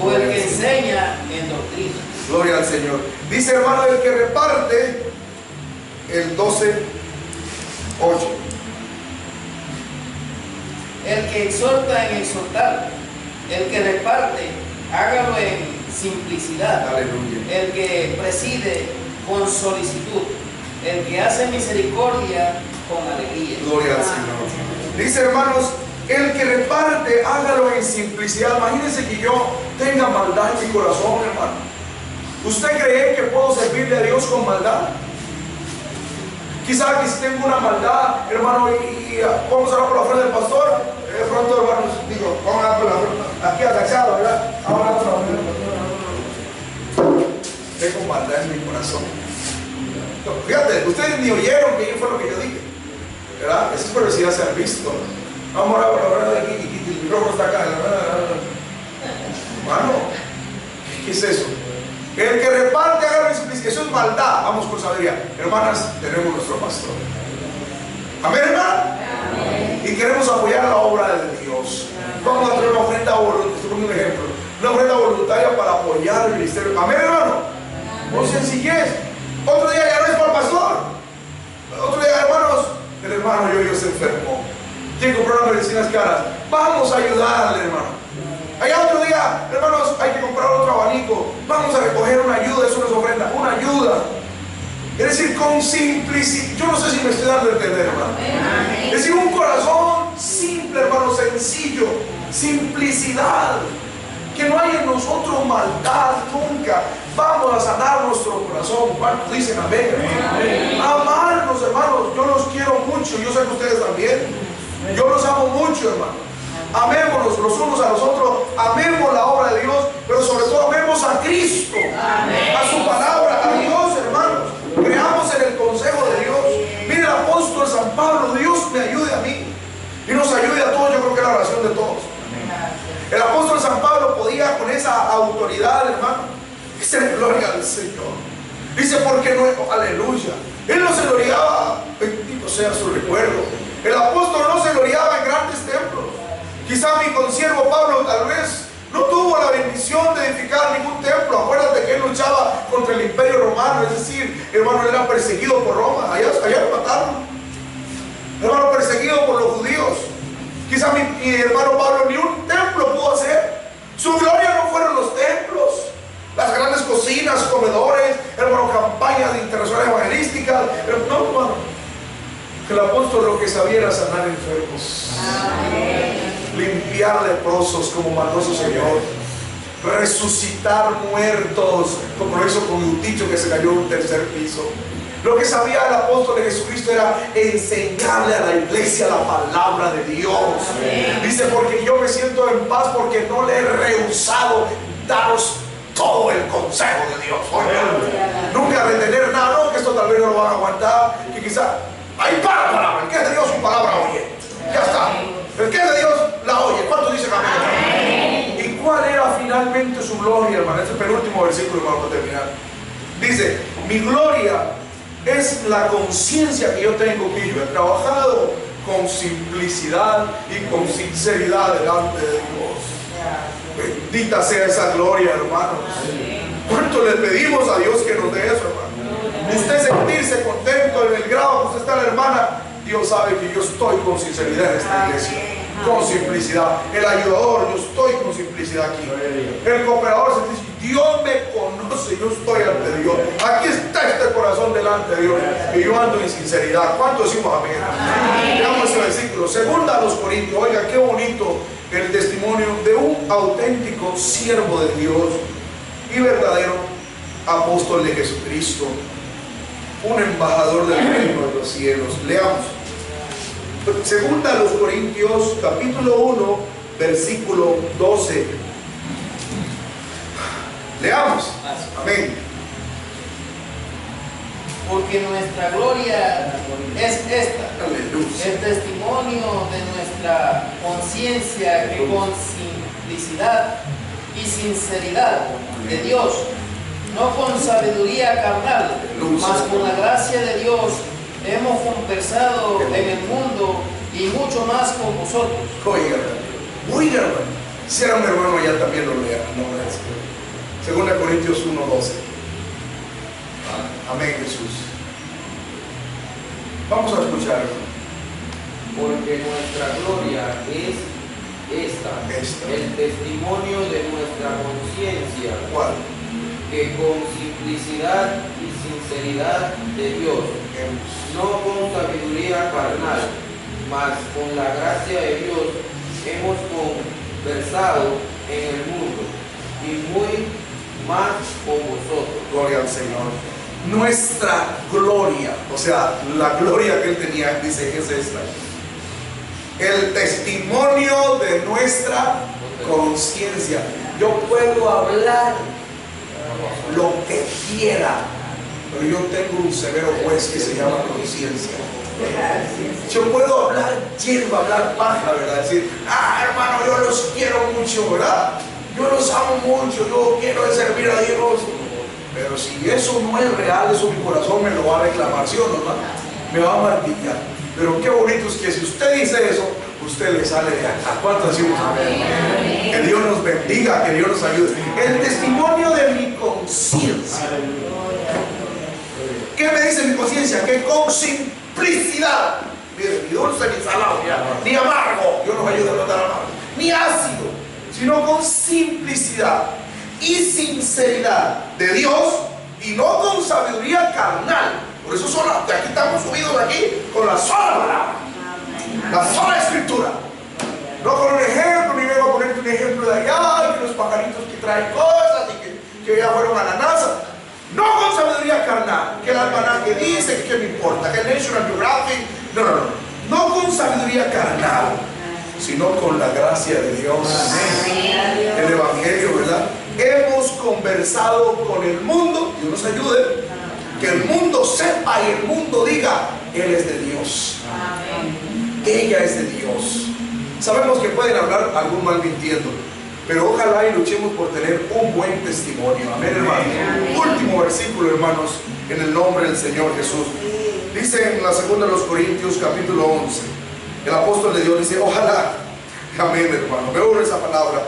o el que enseña en doctrina. Gloria al Señor. Dice, hermano, el que reparte, el 12:8. El que exhorta en exhortar, el que reparte, hágalo en simplicidad. Aleluya. El que preside con solicitud, el que hace misericordia con alegría. Gloria al Señor. Dice, hermanos, el que reparte, hágalo en simplicidad. Imagínense que yo tenga maldad en mi corazón, hermano. ¿Usted cree que puedo servirle a Dios con maldad? Quizá que si tengo una maldad, hermano, y vamos a hablar por la frente del pastor, pronto, hermanos, digo, vamos a hablar por la frente, aquí agachado, ¿verdad? Vamos a hablar por la frente del pastor. Tengo maldad en mi corazón. Fíjate, ustedes ni oyeron que fue lo que yo dije, ¿verdad? Esas profecías se han visto. Vamos a hablar por la frente de aquí, y el micrófono está acá. Hermano, ¿qué es eso? El que reparte, haga simplicidad. Eso es maldad. Vamos con sabiduría. Hermanas, tenemos nuestro pastor. Amén, hermano. Y queremos apoyar la obra de Dios. Vamos a tener una ofrenda voluntaria. Estoy poniendo un ejemplo. Una ofrenda voluntaria para apoyar el ministerio. Amén, hermano. Por sencillez. Otro día ya no es para el pastor. Otro día, hermanos, el hermano yo se enfermó. Tiene que comprar unas medicinas caras. Vamos a ayudarle, hermano. Allá otro día, hermanos, hay que comprar otro abanico. Vamos a recoger una ayuda, eso no es ofrenda, una ayuda. Es decir, con simplicidad. Yo no sé si me estoy dando a entender, hermano. Es decir, un corazón simple, hermano, sencillo, simplicidad. Que no hay en nosotros maldad nunca. Vamos a sanar nuestro corazón. ¿Cuántos dicen amén, hermano? Amarnos, hermanos. Yo los quiero mucho. Yo sé que ustedes también. Yo los amo mucho, hermano. Amémonos los unos a los otros, amemos la obra de Dios, pero sobre todo amemos a Cristo, a su palabra, a Dios, hermanos. Creamos en el consejo de Dios. Mire, el apóstol San Pablo, Dios me ayude a mí y nos ayude a todos. Yo creo que es la oración de todos. El apóstol San Pablo podía con esa autoridad, hermano, dice gloria al Señor. Dice, porque no, aleluya. Él no se gloriaba, bendito sea su recuerdo. El apóstol no se gloriaba en grandes templos. Quizá mi consiervo Pablo tal vez no tuvo la bendición de edificar ningún templo. Acuérdate que él luchaba contra el imperio romano, es decir, hermano, él era perseguido por Roma. Allá lo mataron. Hermano, perseguido por los judíos. Quizá mi hermano Pablo ni un templo pudo hacer. Su gloria no fueron los templos, las grandes cocinas, comedores, hermano, campañas internacionales evangelísticas. No, hermano. El apóstol lo que sabía era sanar enfermos. Amén. Limpiar leprosos como mandó su Señor, resucitar muertos como lo hizo con un dicho que se cayó en un tercer piso. Lo que sabía el apóstol de Jesucristo era enseñarle a la iglesia la palabra de Dios. Amén. Dice, porque yo me siento en paz porque no le he rehusado daros todo el consejo de Dios. Oigan, nunca retener nada, no, que esto tal vez no lo van a aguantar, que quizá hay palabra, que es de Dios su palabra oyente. Ya está. El que es de Dios la oye. ¿Cuántos dicen amén? ¿Y cuál era finalmente su gloria, hermano? Este es el penúltimo versículo, hermano, para terminar. Dice, mi gloria es la conciencia que yo tengo, que yo he trabajado con simplicidad y con sinceridad delante de Dios. Bendita sea esa gloria, hermanos. ¿Cuánto le pedimos a Dios que nos dé eso, hermano? Usted sentirse contento en el grado que usted está, la hermana. Dios sabe que yo estoy con sinceridad en esta iglesia, con simplicidad. El ayudador, yo estoy con simplicidad aquí. El cooperador se dice, Dios me conoce, yo estoy ante Dios. Aquí está este corazón delante de Dios y yo ando en sinceridad. ¿Cuánto decimos amén? Veamos ese versículo. Segunda a los Corintios. Oiga, qué bonito el testimonio de un auténtico siervo de Dios y verdadero apóstol de Jesucristo, un embajador del reino de los cielos. Leamos. Segunda a los Corintios, capítulo 1, versículo 12. Leamos. Amén. Porque nuestra gloria es esta, Aleluya. el testimonio de nuestra conciencia, que con simplicidad y sinceridad de Dios, no con sabiduría carnal, mas con la gracia de Dios, hemos conversado en el mundo y mucho más con vosotros. Oiga, hermano. Si era un hermano allá también lo lea. No, gracias. Segunda Corintios 1:12. Amén, Jesús. Vamos a escuchar. Porque nuestra gloria es esta, el testimonio de nuestra conciencia, ¿Cuál? que con simplicidad y sinceridad de Dios, no con sabiduría carnal, mas con la gracia de Dios, hemos conversado en el mundo y muy más con vosotros. Gloria al Señor. Nuestra gloria, o sea, la gloria que él tenía, dice que es esta. El testimonio de nuestra conciencia. Yo puedo hablar lo que quiera, pero yo tengo un severo juez que se llama conciencia. Yo puedo hablar hierba, hablar paja, ¿verdad? Decir, hermano, yo los quiero mucho, ¿verdad? Yo los amo mucho, yo quiero servir a Dios. Pero si eso no es real, eso mi corazón me lo va a reclamar, ¿sí o no, hermano? Me va a martillar. Pero qué bonito es que si usted dice eso, usted le sale de acá. ¿Cuántos decimos amén? Que Dios nos bendiga, que Dios nos ayude. El testimonio de mi conciencia. ¿Qué me dice mi conciencia? Que con simplicidad, mire, ni dulce ni salado, ni amargo, Dios nos ayuda a no dar amargo, ni ácido, sino con simplicidad y sinceridad de Dios y no con sabiduría carnal. Por eso aquí estamos subidos aquí con la sola palabra, la sola escritura, no con un ejemplo, ni vengo a ponerte un ejemplo de allá, que los pajaritos que traen cosas y que ya fueron a la NASA. No con sabiduría carnal, que el almanaque dice, que me importa, que el National Geographic, no con sabiduría carnal, sino con la gracia de Dios. El Evangelio, ¿verdad? Hemos conversado con el mundo, Dios nos ayude, que el mundo sepa y el mundo diga, Él es de Dios. Ella es de Dios. Sabemos que pueden hablar algún mal mintiendo, pero ojalá y luchemos por tener un buen testimonio. Amén, hermanos. Último versículo, hermanos, en el nombre del Señor Jesús. Dice en la segunda de los Corintios, capítulo 11, el apóstol de Dios dice, ojalá, amén, hermano, me uno esa palabra,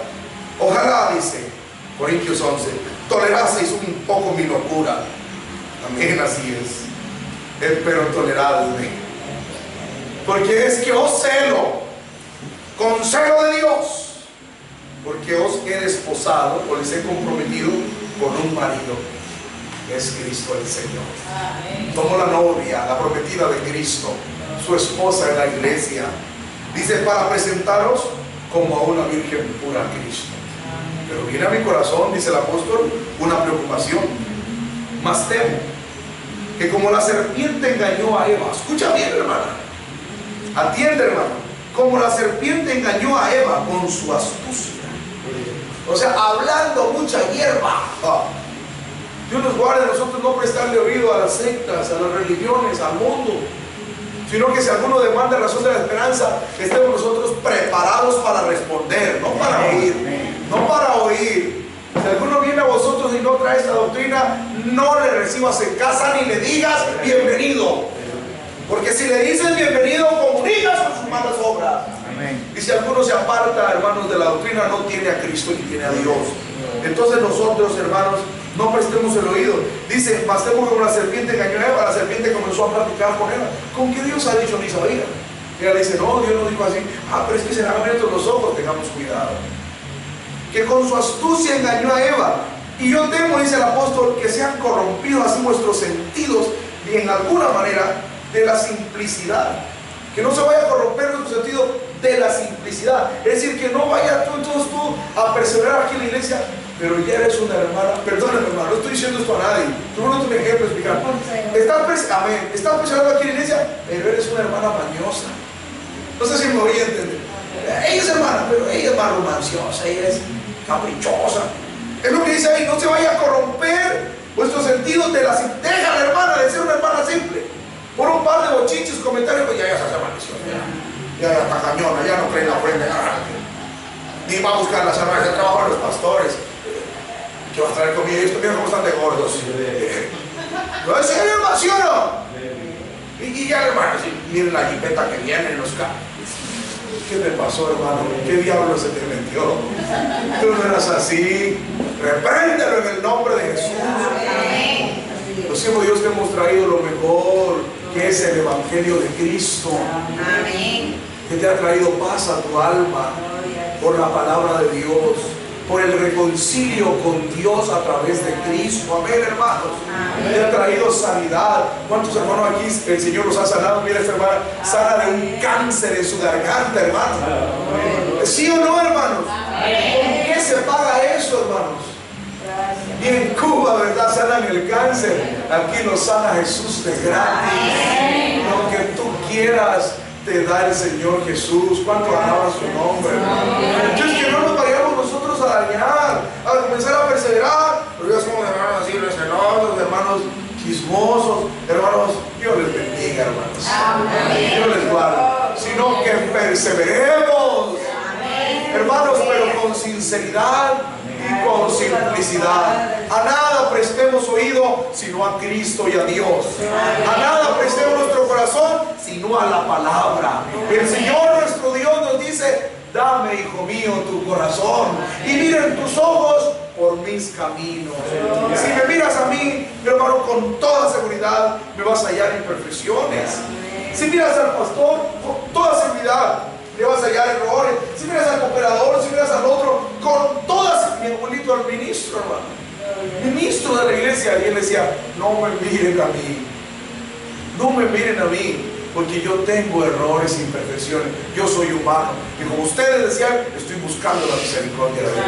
ojalá, dice Corintios 11, toleraseis un poco mi locura. Amén, así es. Pero toleradme, porque es que os celo con celo de Dios, porque os he desposado o les he comprometido con un marido, que es Cristo el Señor. Somos la novia, la prometida de Cristo, su esposa en la iglesia. Dice, para presentaros como a una virgen pura a Cristo. Pero viene a mi corazón, dice el apóstol, una preocupación. Más temo que como la serpiente engañó a Eva. Escucha bien, hermana, atiende, hermano. Como la serpiente engañó a Eva con su astucia, o sea, hablando mucha hierba. Dios nos guarde a nosotros no prestarle oído a las sectas, a las religiones, al mundo. sino que si alguno demanda razón de la esperanza, estemos nosotros preparados para responder, no para oír, no para oír. Si alguno viene a vosotros y no trae esta doctrina, no le recibas en casa ni le digas bienvenido, porque si le dices bienvenido, comunicas con sus malas obras. Y si alguno se aparta, hermanos, de la doctrina, no tiene a Cristo ni tiene a Dios. Entonces nosotros, hermanos, no prestemos el oído. Dice, bastemos como la serpiente engañó a Eva. La serpiente comenzó a platicar con Eva. ¿Con qué Dios ha dicho? Ni sabía. Ella le dice, no, Dios no dijo así. Pero es que se le han abierto los ojos. Tengamos cuidado. Que con su astucia engañó a Eva. Y yo temo, dice el apóstol, que se han corrompido así vuestros sentidos, y en alguna manera, de la simplicidad. Que no se vaya a corromper nuestro sentido de la simplicidad. Es decir, que no vaya tú a perseverar aquí en la iglesia, pero ya eres una hermana. Perdóname, hermano, no estoy diciendo esto a nadie. Tú no un ejemplo explicando. Estás perseverando aquí en la iglesia, pero eres una hermana mañosa. No sé si me voy a entender. Ella es hermana, pero ella es más romanciosa, ella es caprichosa. Es lo que dice ahí, no se vaya a corromper vuestros sentidos de la simple. Deja a la hermana de ser una hermana simple. Por un par de bochinches, comentarios, pues ya se hace maldición. Ya está cañona, ya no cree en la ofrenda. Ni va a buscar las armas de trabajo a los pastores. ¿Qué vas a traer comida? Esto, mira cómo están de gordos. ¿No es serio, ¿sí o no? Y ya, hermano, miren la jipeta que viene en los carros. ¿Qué me pasó, hermano? ¿Qué diablo se te metió? Tú no eras así. Repréndelo en el nombre de Jesús. Los hijos de Dios te hemos traído lo mejor, que es el Evangelio de Cristo. Que te ha traído paz a tu alma por la palabra de Dios, por el reconcilio con Dios a través de Cristo. Amén, hermanos. Te ha traído sanidad. ¿Cuántos hermanos aquí el Señor los ha sanado? Mira, esta hermana sana de un cáncer en su garganta, hermano. ¿Sí o no, hermanos? ¿Con qué se paga eso, hermanos? Y en Cuba, ¿verdad? Sanan el cáncer. Aquí lo sana Jesús de gratis. Lo que tú quieras te da el Señor Jesús. ¿Cuánto alaba su nombre? Entonces, que no nos vayamos nosotros a dañar, a comenzar a perseverar. Pero ya somos hermanos así, recelosos, hermanos chismosos, hermanos. Dios les bendiga, hermanos. Dios les guarde. Sino que perseveremos, hermanos, pero con sinceridad y con simplicidad. A nada prestemos oído sino a Cristo y a Dios. A nada prestemos nuestro corazón sino a la palabra. El Señor nuestro Dios nos dice: dame, hijo mío, tu corazón y miren tus ojos por mis caminos. Si me miras a mí, mi hermano, con toda seguridad me vas a hallar imperfecciones. Si miras al pastor, con toda seguridad le vas a hallar errores. Si miras al cooperador, si miras al otro, con todas, mi abuelito, al ministro, hermano, ministro de la iglesia, y él decía: no me miren a mí, no me miren a mí, porque yo tengo errores e imperfecciones, yo soy humano, y como ustedes decían, estoy buscando la misericordia de Dios.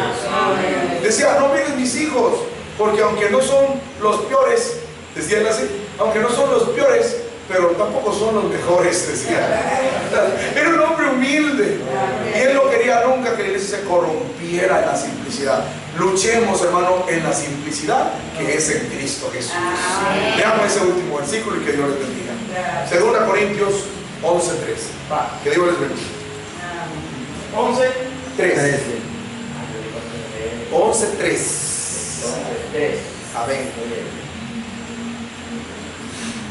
Decía: no miren mis hijos, porque aunque no son los peores, decían así, aunque no son los peores, pero tampoco son los mejores, decía. Era un hombre humilde, y él no quería nunca que la iglesia se corrompiera en la simplicidad. Luchemos, hermano, en la simplicidad que es en Cristo Jesús. Veamos ese último versículo y que Dios les bendiga. 2 Corintios 11:3. Que Dios les bendiga. 11:3. 11:3. Amén.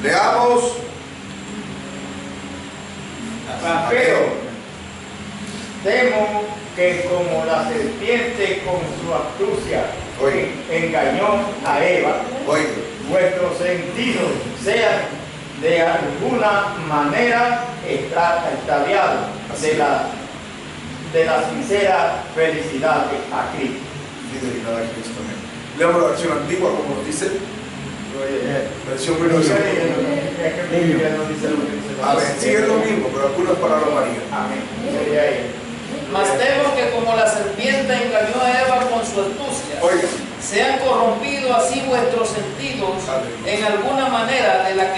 Leamos. Pero temo que como la serpiente con su astucia engañó a Eva, vuestros sentidos sean de alguna manera extraviados de la sincera felicidad a Cristo. Leamos la versión antigua, como nos dice. Versión a ver, sí es lo mismo, pero algunas palabras varían. Amén. Mas temo que como la serpiente engañó a Eva con su astucia, se han corrompido así vuestros sentidos en alguna manera de la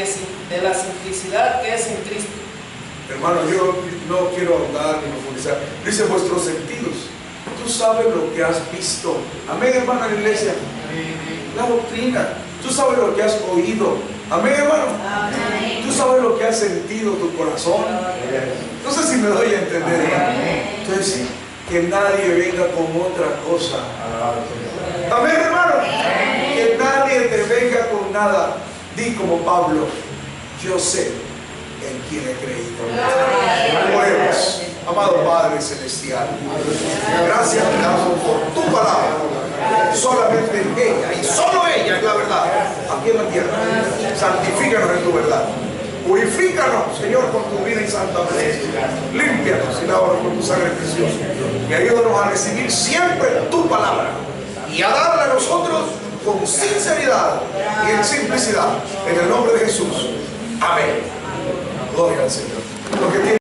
simplicidad que es en Cristo. Hermano, yo no quiero ahondar ni profundizar. Dice vuestros sentidos. Tú sabes lo que has visto. Amén, hermano, en la iglesia. La doctrina. Tú sabes lo que has oído. Amén, hermano. Tú sabes sabes lo que ha sentido tu corazón? No sé si me doy a entender. Entonces, que nadie venga con otra cosa. Amén, hermano. Que nadie te venga con nada. Di como Pablo, yo sé en quién he creído. Oremos. Amado Padre Celestial, gracias te damos por tu palabra. Solamente ella y solo ella es la verdad aquí en la tierra. Santifícanos en tu verdad. Purifícanos, Señor, con tu vida y santa presencia. Límpianos y lávanos con tu sangre preciosa. Y ayúdanos a recibir siempre tu palabra y a darla a nosotros con sinceridad y en simplicidad. En el nombre de Jesús. Amén. Gloria al Señor.